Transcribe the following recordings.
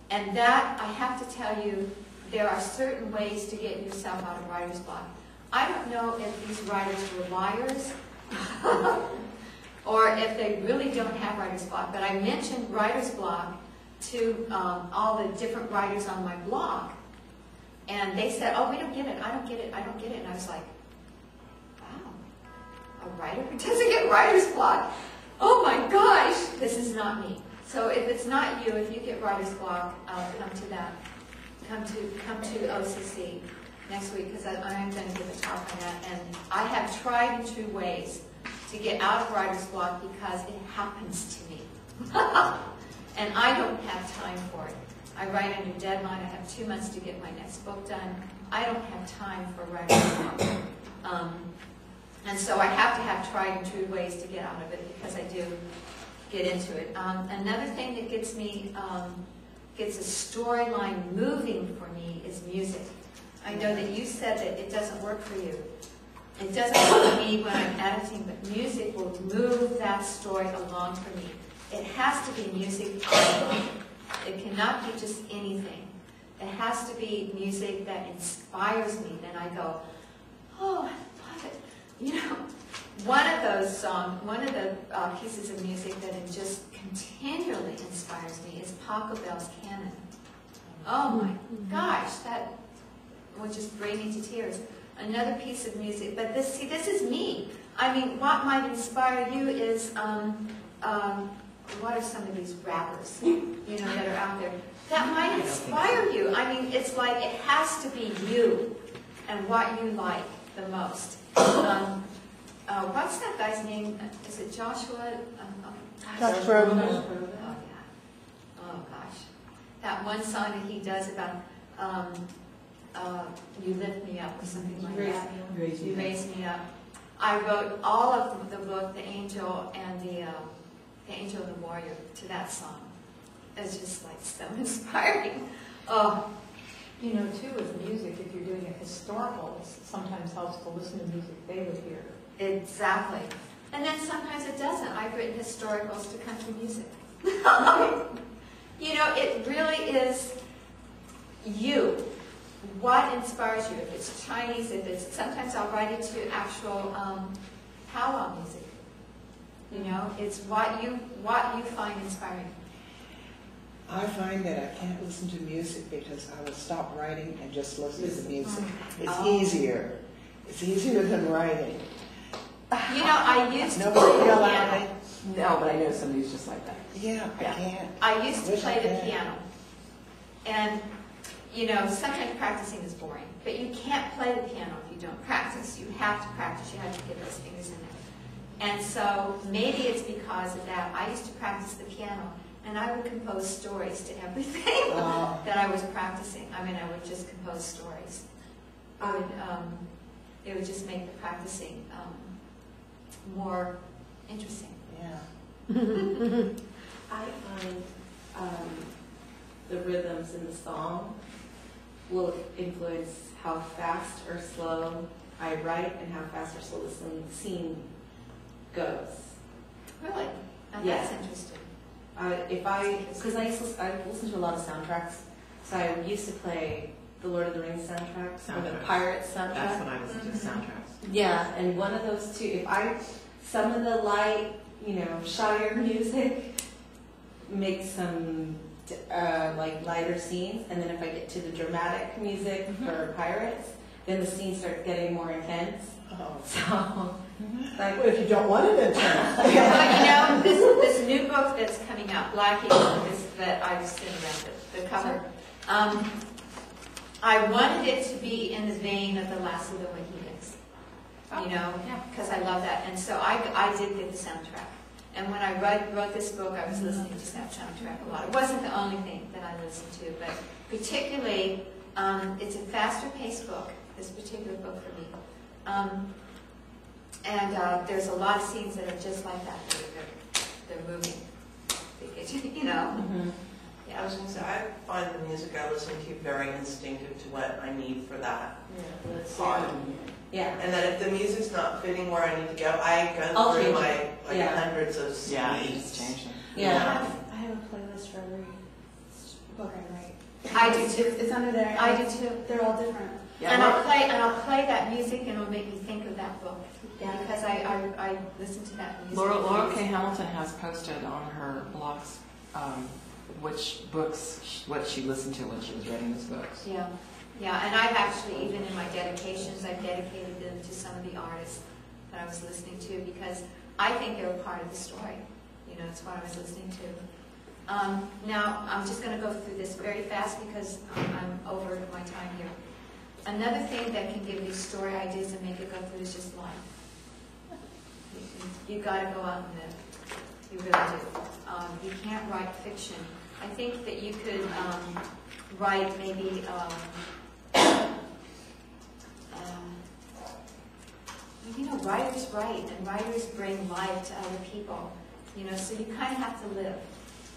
And that, I have to tell you, there are certain ways to get yourself out of writer's block. I don't know if these writers were liars or if they really don't have writer's block, but I mentioned writer's block to all the different writers on my blog. And they said, oh, we don't get it, I don't get it, I don't get it. And I was like, wow, a writer who doesn't get writer's block. Oh my gosh, this is not me. So if it's not you, if you get writer's block, come to that. Come to OCC next week, because I'm going to give a talk on that. And I have tried and true ways to get out of writer's block because it happens to me. And I don't have time for it. I write under deadline. I have 2 months to get my next book done. I don't have time for writer's block. And so I have to have tried and true ways to get out of it, because I do get into it. Another thing that gets a storyline moving for me is music. I know that you said that it doesn't work for you. It doesn't work for me when I'm editing, but music will move that story along for me. It has to be music. It cannot be just anything. It has to be music that inspires me. Then I go, oh, I love it. You know, one of those songs, one of the pieces of music that it just continually inspires me is Paco Bell's Canon. Oh my gosh, that would just bring me to tears. Another piece of music, but this is me. I mean, what might inspire you is, what are some of these rappers, you know, that are out there? That might inspire you. I mean, it's like it has to be you and what you like the most. What's that guy's name? Is it Joshua? Josh Groban. Oh, yeah. Oh, gosh. That one song that he does about You Lift Me Up or something like that. You Raise Me Up. I wrote all of the book, The Angel and the Angel and the Warrior, to that song. It's just like so inspiring. Oh. You know, too, with music, if you're doing a historical, it sometimes helps to listen to music they would hear. Exactly. And then sometimes it doesn't. I've written historicals to country music. You know, it really is you. What inspires you? If it's Chinese, if it's, sometimes I'll write it to actual powwow music. You know, it's what you find inspiring. I find that I can't listen to music because I will stop writing and just listen to the music. It's easier. It's easier than writing. You know, I used to Nobody play the yell piano. at me. No, but I know somebody's just like that. Yeah, I can't. I used to Wish play I the could. piano. And, you know, sometimes practicing is boring. But you can't play the piano if you don't practice. You have to practice. You have to get those fingers in there. And so maybe it's because of that. I used to practice the piano. And I would compose stories to everything that I was practicing. I mean, I would just compose stories. It would just make the practicing more interesting. Yeah. I find the rhythms in the song will influence how fast or slow I write and how fast or slow the scene goes. Really? Now Yeah. that's interesting. Because I listen to a lot of soundtracks, so I used to play the Lord of the Rings soundtracks, or the Pirates soundtrack. That's when I listen to soundtracks. Yeah, and one of those two, some of the light, you know, shyer music makes some like lighter scenes, and then if I get to the dramatic music for Pirates, then the scenes start getting more intense. Oh. So, like, Well, if you don't want it, then turn But you know, this new book that's coming out, Black Eagle, that I've seen around the cover, I wanted it to be in the vein of The Last of the Mohicans, you know, because I love that. And so I did get the soundtrack. And when I wrote this book, I was listening to that soundtrack a lot. It wasn't the only thing that I listened to, but particularly, it's a faster paced book, this particular book for me. And there's a lot of scenes that are just like that. They're moving. You know? I was going to say, I find the music I listen to very instinctive to what I need for that song. yeah. And that if the music's not fitting where I need to go, I go I'll through change my it. like Yeah. hundreds of Yeah, you CDs. just change them. Yeah. I have a playlist for every book I write. I do too. It's under there. I do too. They're all different. And I'll play that music, and it'll make me think of that book because I listen to that music. Laura K. Hamilton has posted on her blogs what she listened to when she was writing those books. Yeah, yeah, and I've actually, even in my dedications, I've dedicated them to some of the artists that I was listening to because I think they're a part of the story. You know, it's what I was listening to. Now, I'm just going to go through this very fast because I'm over my time here. Another thing that can give you story ideas and make it go through is just life. You got to go out and live. You really do. You can't write fiction. I think that you could write maybe you know, writers write, and writers bring life to other people. You know, so you kind of have to live.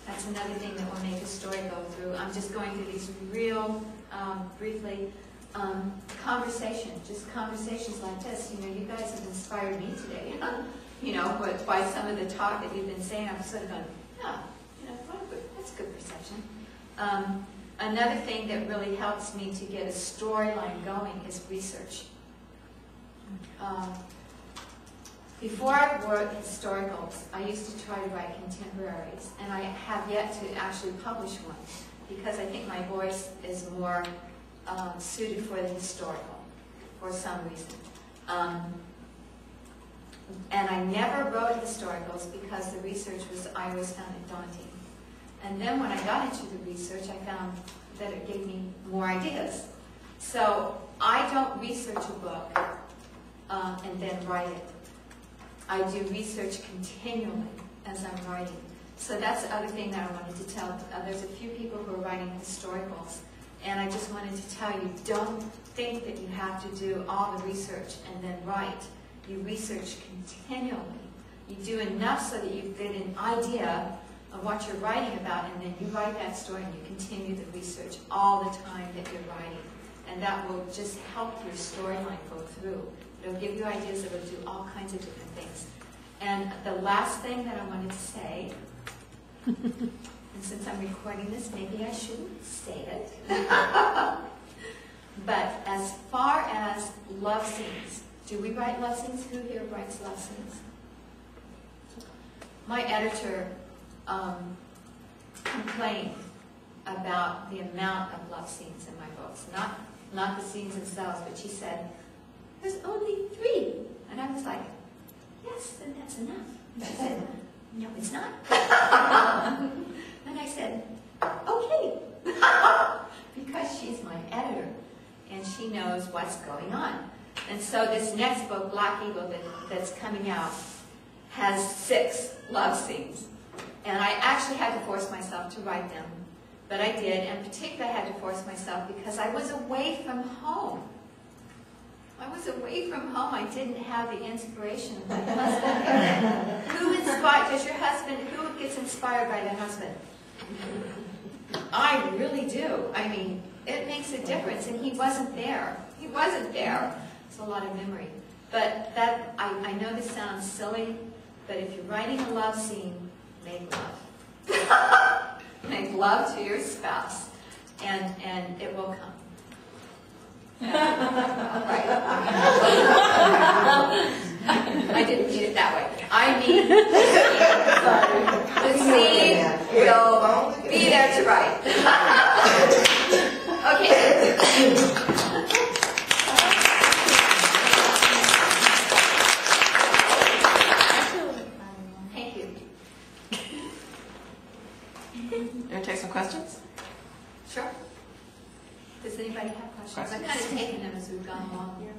That's another thing that will make a story go through. I'm just going through these real briefly. Just conversations like this. You know, you guys have inspired me today. You know, but by some of the talk that you've been saying, I'm sort of going, yeah, you know, that's good perception. Another thing that really helps me to get a storyline going is research. Before I wrote historicals, I used to try to write contemporaries, and I have yet to actually publish one because I think my voice is more suited for the historical for some reason. And I never wrote historicals because the research I always found it daunting. And then when I got into the research, I found that it gave me more ideas. So I don't research a book and then write it. I do research continually as I'm writing. So that's the other thing that I wanted to tell. There's a few people who are writing historicals, and I just wanted to tell you, don't think that you have to do all the research and then write. You research continually. You do enough so that you get an idea of what you're writing about, and then you write that story and you continue the research all the time that you're writing. And that will just help your storyline go through. It'll give you ideas, it'll do all kinds of different things. And the last thing that I wanted to say, and since I'm recording this, maybe I shouldn't say it. But as far as love scenes, do we write love scenes? Who here writes love scenes? My editor complained about the amount of love scenes in my books. Not the scenes themselves, but she said, there's only 3. And I was like, yes, then that's enough. She said, no, it's not. And I said, okay. Because she's my editor, and she knows what's going on. And so this next book, Black Eagle, that's coming out, has 6 love scenes. And I actually had to force myself to write them. But I did, and particularly I had to force myself because I was away from home. I was away from home. I didn't have the inspiration of my husband. Who gets inspired by the husband? I really do. I mean, it makes a difference, and he wasn't there. He wasn't there. It's a lot of memory. But that, I know this sounds silly, but if you're writing a love scene, make love. Make love to your spouse, and it will come. Right. I didn't mean it that way. I mean, the seed will be there to write. Okay. Thank you. You want to take some questions? Sure. Does anybody have questions? I've kind of taken them as we've gone along here.